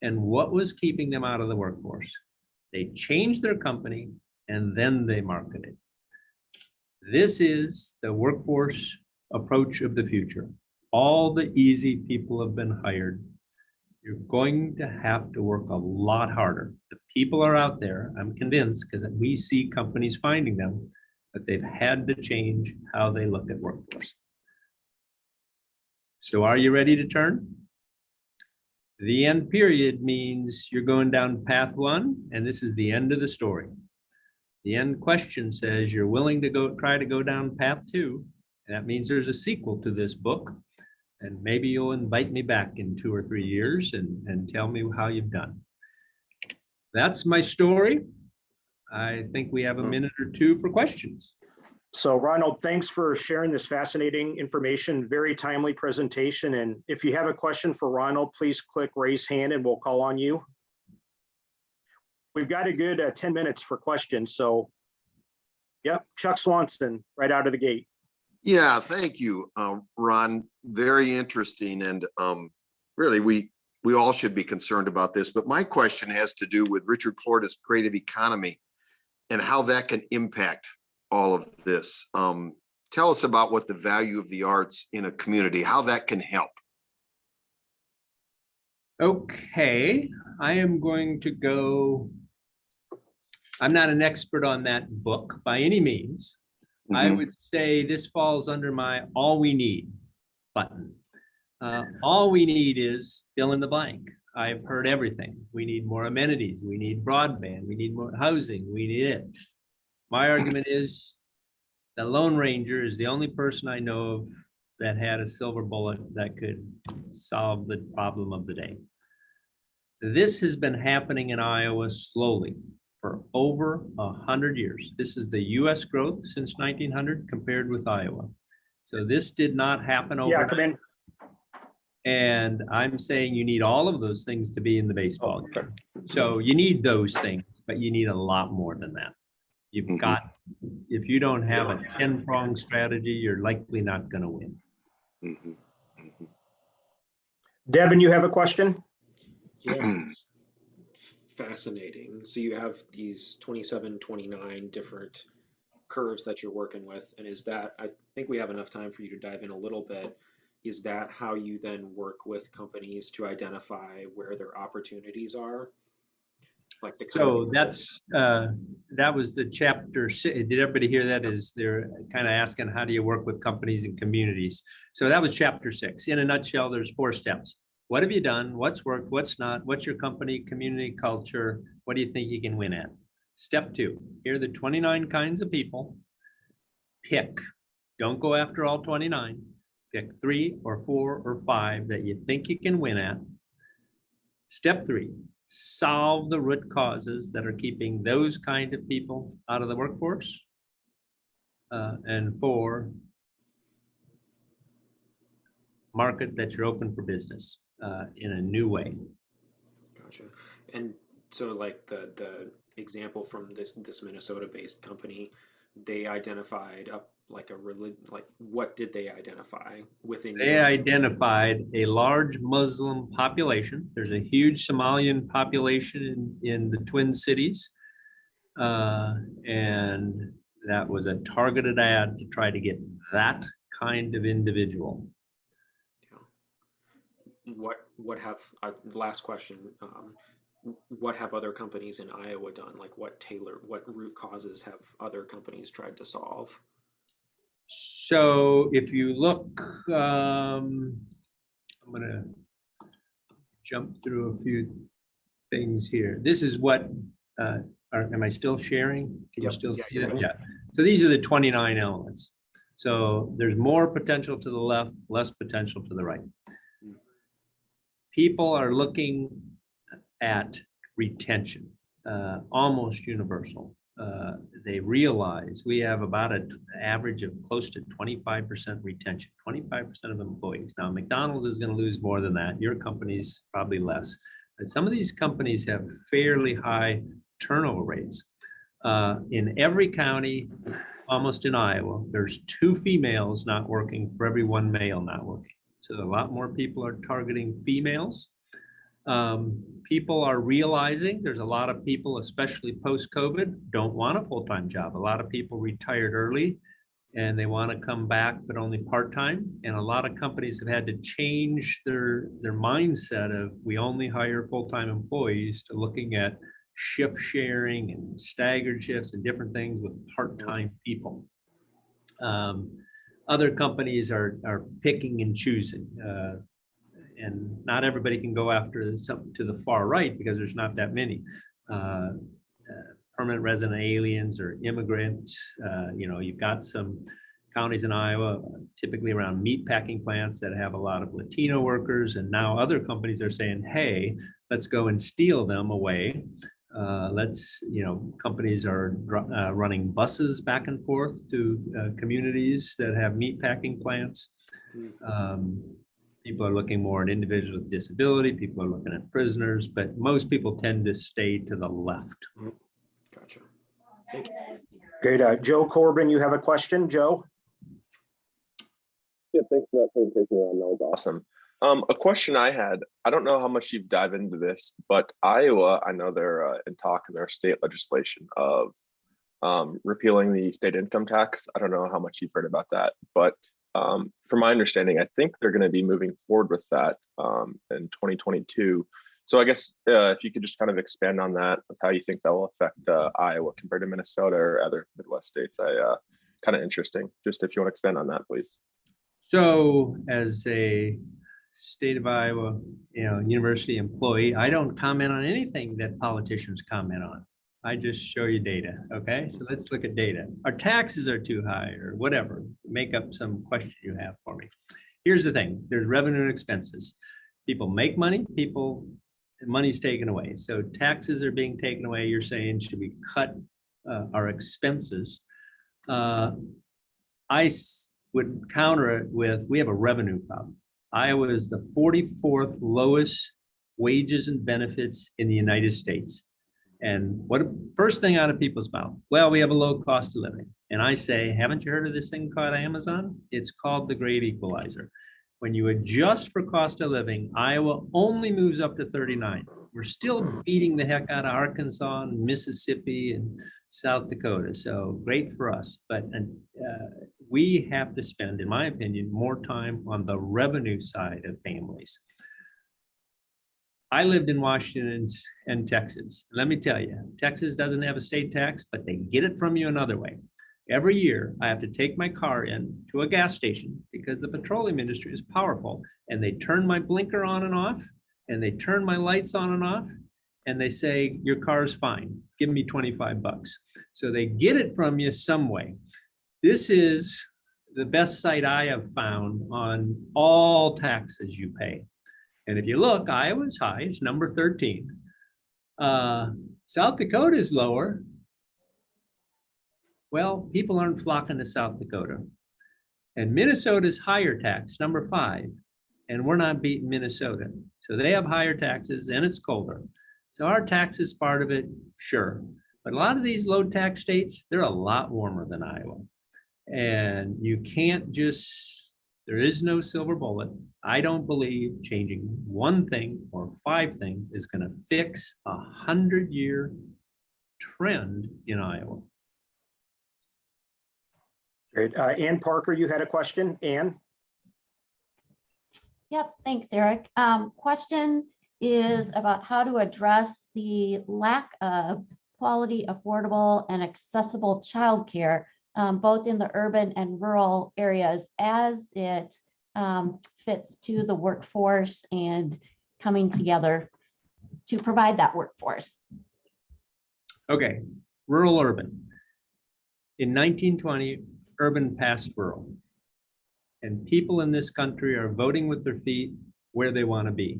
And what was keeping them out of the workforce? They changed their company and then they marketed. This is the workforce approach of the future. All the easy people have been hired. You're going to have to work a lot harder. The people are out there, I'm convinced, because we see companies finding them, but they've had to change how they look at workforce. So are you ready to turn? The end period means you're going down path one, and this is the end of the story. The end question says you're willing to try to go down path two, and that means there's a sequel to this book. And maybe you'll invite me back in 2 or 3 years and tell me how you've done. That's my story. I think we have a minute or two for questions. So Ronald, thanks for sharing this fascinating information, very timely presentation. And if you have a question for Ronald, please click raise hand and we'll call on you. We've got a good 10 minutes for questions. So, yep, Chuck Swanson, right out of the gate. Yeah, thank you, Ron. Very interesting. And really, we all should be concerned about this. But my question has to do with Richard Florida's creative economy and how that can impact all of this. Tell us about what the value of the arts in a community, how that can help. Okay, I am going to go. I'm not an expert on that book by any means. I would say this falls under my all we need button. All we need is fill in the blank. I've heard everything. We need more amenities. We need broadband. We need more housing. We need it. My argument is the Lone Ranger is the only person I know of that had a silver bullet that could solve the problem of the day. This has been happening in Iowa slowly for over 100 years. This is the US growth since 1900 compared with Iowa. So this did not happen overnight. Yeah, come in. And I'm saying you need all of those things to be in the baseball game. So you need those things, but you need a lot more than that. You've got, if you don't have a 10-pronged strategy, you're likely not going to win. Devin, you have a question? Yeah, it's fascinating. So you have these 27, 29 different curves that you're working with. And is that, I think we have enough time for you to dive in a little bit. Is that how you then work with companies to identify where their opportunities are? Like the So that's, that was the chapter. Did everybody hear that? Is they're kind of asking, how do you work with companies and communities? So that was chapter 6. In a nutshell, there's 4 steps. What have you done? What's worked? What's not? What's your company, community, culture? What do you think you can win at? Step 2, here are the 29 kinds of people. Pick, don't go after all 29. Pick 3 or 4 or 5 that you think you can win at. Step 3, solve the root causes that are keeping those kind of people out of the workforce. And 4, market that you're open for business in a new way. Gotcha. And so like the example from this Minnesota-based company, they identified like what did they identify within? They identified a large Muslim population. There's a huge Somalian population in the Twin Cities. And that was a targeted ad to try to get that kind of individual. What have, last question, what have other companies in Iowa done? Like what root causes have other companies tried to solve? So if you look, I'm gonna jump through a few things here. This is what, am I still sharing? Can you still see that? Yeah. So these are the 29 elements. So there's more potential to the left, less potential to the right. People are looking at retention, almost universal. They realize we have about an average of close to 25% retention, 25% of employees. Now, McDonald's is going to lose more than that. Your company's probably less. But some of these companies have fairly high turnover rates. In every county, almost in Iowa, there's 2 females not working for every 1 male not working. So a lot more people are targeting females. People are realizing there's a lot of people, especially post-COVID, don't want a full-time job. A lot of people retired early and they want to come back, but only part-time. And a lot of companies have had to change their mindset of we only hire full-time employees to looking at shift sharing and staggered shifts and different things with part-time people. Other companies are picking and choosing. And not everybody can go after something to the far right because there's not that many permanent resident aliens or immigrants. You've got some counties in Iowa, typically around meat packing plants that have a lot of Latino workers. And now other companies are saying, hey, let's go and steal them away. Companies are running buses back and forth to communities that have meat packing plants. People are looking more at individuals with disability. People are looking at prisoners, but most people tend to stay to the left. Gotcha. Thank you. Great. Joe Corbin, you have a question, Joe? Yeah, thanks for that presentation, Ron. That was Awesome. A question I had, I don't know how much you've dived into this, but Iowa, I know they're in talk in their state legislation of repealing the state income tax. I don't know how much you've heard about that, but from my understanding, I think they're going to be moving forward with that in 2022. So I guess if you could just kind of expand on that, with how you think that will affect Iowa compared to Minnesota or other Midwest states. Kind of interesting. Just if you want to expand on that, please. So as a state of Iowa, university employee, I don't comment on anything that politicians comment on. I just show you data. Okay, so let's look at data. Our taxes are too high or whatever. Make up some question you have for me. Here's the thing. There's revenue and expenses. People make money, money's taken away. So taxes are being taken away. You're saying, should we cut our expenses? I would counter it with, we have a revenue problem. Iowa is the 44th lowest wages and benefits in the United States. And what first thing out of people's mouth? Well, we have a low cost of living. And I say, haven't you heard of this thing called Amazon? It's called the great equalizer. When you adjust for cost of living, Iowa only moves up to 39. We're still beating the heck out of Arkansas and Mississippi and South Dakota. So great for us. But we have to spend, in my opinion, more time on the revenue side of families. I lived in Washington and Texas. Let me tell you, Texas doesn't have a state tax, but they get it from you another way. Every year, I have to take my car in to a gas station because the petroleum industry is powerful, and they turn my blinker on and off, and they turn my lights on and off, and they say, your car's fine, give me 25 bucks. So they get it from you some way. This is the best site I have found on all taxes you pay. And if you look, Iowa's high, it's number 13. South Dakota is lower. Well, people aren't flocking to South Dakota. And Minnesota's higher tax, number 5. And we're not beating Minnesota. So they have higher taxes and it's colder. So our tax is part of it, sure. But a lot of these low tax states, they're a lot warmer than Iowa. And you can't just, there is no silver bullet. I don't believe changing one thing or 5 things is going to fix a 100-year trend in Iowa. Great. Ann Parker, you had a question, Ann? Yep, thanks, Eric. Question is about how to address the lack of quality, affordable, and accessible childcare, both in the urban and rural areas as it fits to the workforce and coming together to provide that workforce. Okay, rural urban. In 1920, urban passed rural. And people in this country are voting with their feet where they want to be.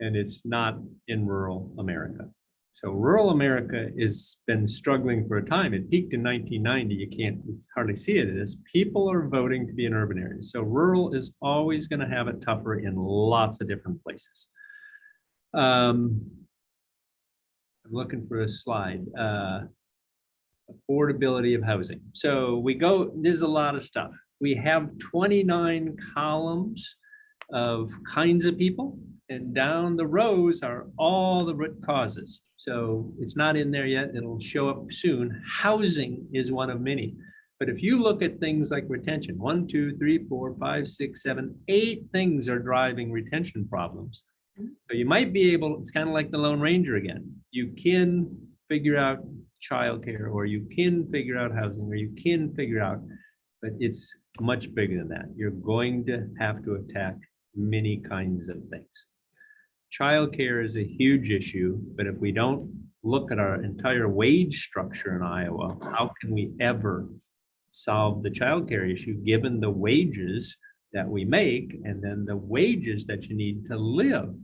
And it's not in rural America. So rural America has been struggling for a time. It peaked in 1990. You can't hardly see it as people are voting to be in urban areas. So rural is always going to have it tougher in lots of different places. I'm looking for a slide. Affordability of housing. So we go, there's a lot of stuff. We have 29 columns of kinds of people. And down the rows are all the root causes. So it's not in there yet. It'll show up soon. Housing is one of many. But if you look at things like retention, 1, 2, 3, 4, 5, 6, 7, 8 things are driving retention problems. So you might be able, it's kind of like the Lone Ranger again. You can figure out childcare, or you can figure out housing, or you can figure out, but it's much bigger than that. You're going to have to attack many kinds of things. Childcare is a huge issue, but if we don't look at our entire wage structure in Iowa, how can we ever solve the childcare issue given the wages that we make and then the wages that you need to live?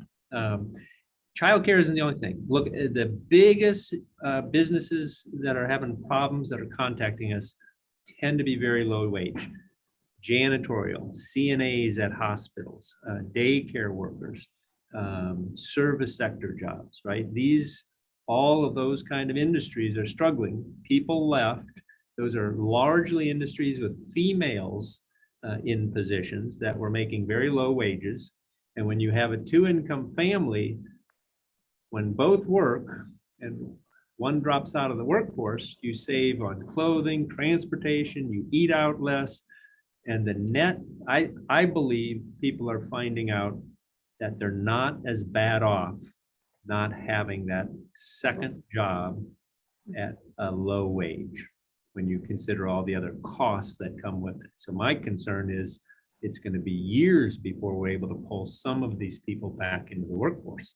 Childcare isn't the only thing. Look at the biggest businesses that are having problems that are contacting us tend to be very low wage. Janitorial, CNAs at hospitals, daycare workers, service sector jobs, right? All of those kind of industries are struggling. People left. Those are largely industries with females in positions that were making very low wages. And when you have a 2-income family, when both work and one drops out of the workforce, you save on clothing, transportation, you eat out less. And the net, I believe people are finding out that they're not as bad off not having that second job at a low wage when you consider all the other costs that come with it. So my concern is it's going to be years before we're able to pull some of these people back into the workforce.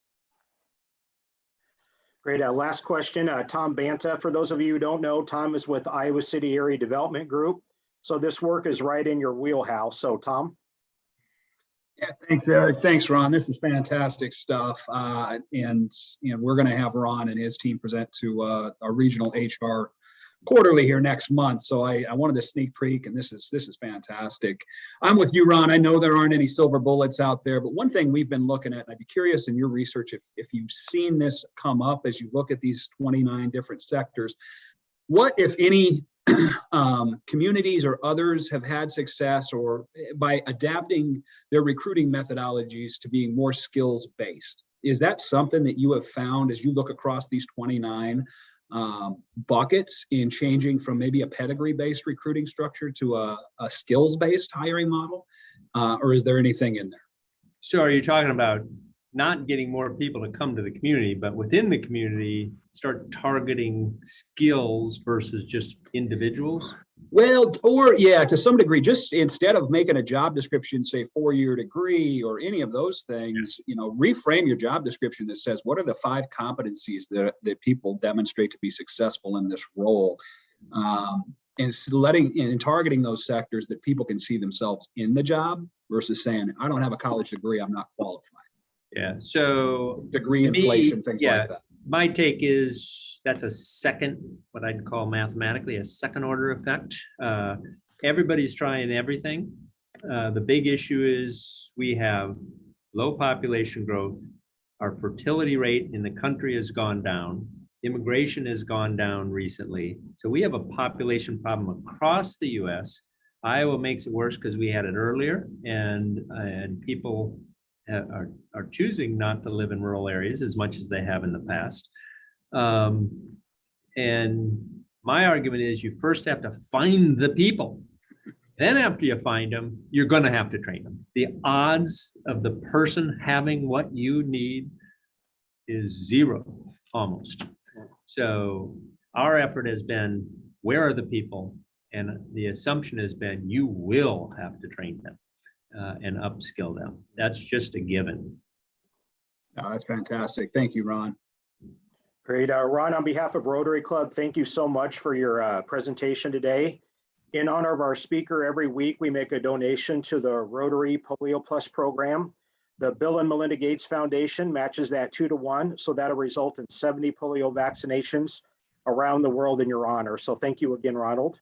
Great. Last question, Tom Banta. For those of you who don't know, Tom is with Iowa City Area Development Group. So this work is right in your wheelhouse. So Tom. Yeah, thanks, Eric. Thanks, Ron. This is fantastic stuff. And we're going to have Ron and his team present to our regional HR quarterly here next month. So I wanted to sneak peek, and this is fantastic. I'm with you, Ron. I know there aren't any silver bullets out there, but one thing we've been looking at, and I'd be curious in your research if you've seen this come up as you look at these 29 different sectors, what, if any, communities or others have had success or by adapting their recruiting methodologies to being more skills based? Is that something that you have found as you look across these 29 buckets in changing from maybe a pedigree based recruiting structure to a skills based hiring model? Or is there anything in there? So are you talking about not getting more people to come to the community, but within the community, start targeting skills versus just individuals? Well, or yeah, to some degree, just instead of making a job description, say 4-year degree or any of those things, reframe your job description that says, what are the 5 competencies that people demonstrate to be successful in this role? And targeting those sectors that people can see themselves in the job versus saying, I don't have a college degree, I'm not qualified. Yeah, so degree inflation, things like that. My take is that's a second, what I'd call mathematically a second order effect. Everybody's trying everything. The big issue is we have low population growth. Our fertility rate in the country has gone down. Immigration has gone down recently. So we have a population problem across the US. Iowa makes it worse because we had it earlier, and people are choosing not to live in rural areas as much as they have in the past. And my argument is you first have to find the people. Then after you find them, you're going to have to train them. The odds of the person having what you need is 0 almost. So our effort has been, where are the people? And the assumption has been you will have to train them and upskill them. That's just a given. Oh, that's fantastic. Thank you, Ron. Great. Ron, on behalf of Rotary Club, thank you so much for your presentation today. In honor of our speaker, every week we make a donation to the Rotary Polio Plus program. The Bill and Melinda Gates Foundation matches that 2-to-1, so that'll result in 70 polio vaccinations around the world in your honor. So thank you again, Ronald.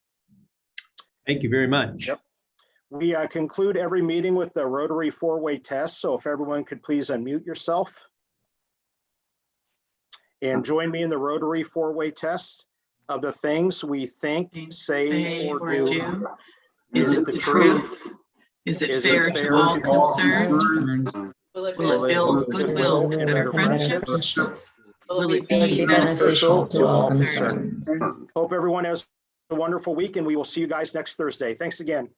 Thank you very much. Yep. We conclude every meeting with the Rotary 4-way test. So if everyone could please unmute yourself. And join me in the Rotary 4-way test. Of the things we think, say, or do, is it the truth? Is it fair to all concerned? Will Will it build goodwill and better friendships? Will it be beneficial to all concerned? Hope everyone has a wonderful week, and we will see you guys next Thursday. Thanks again.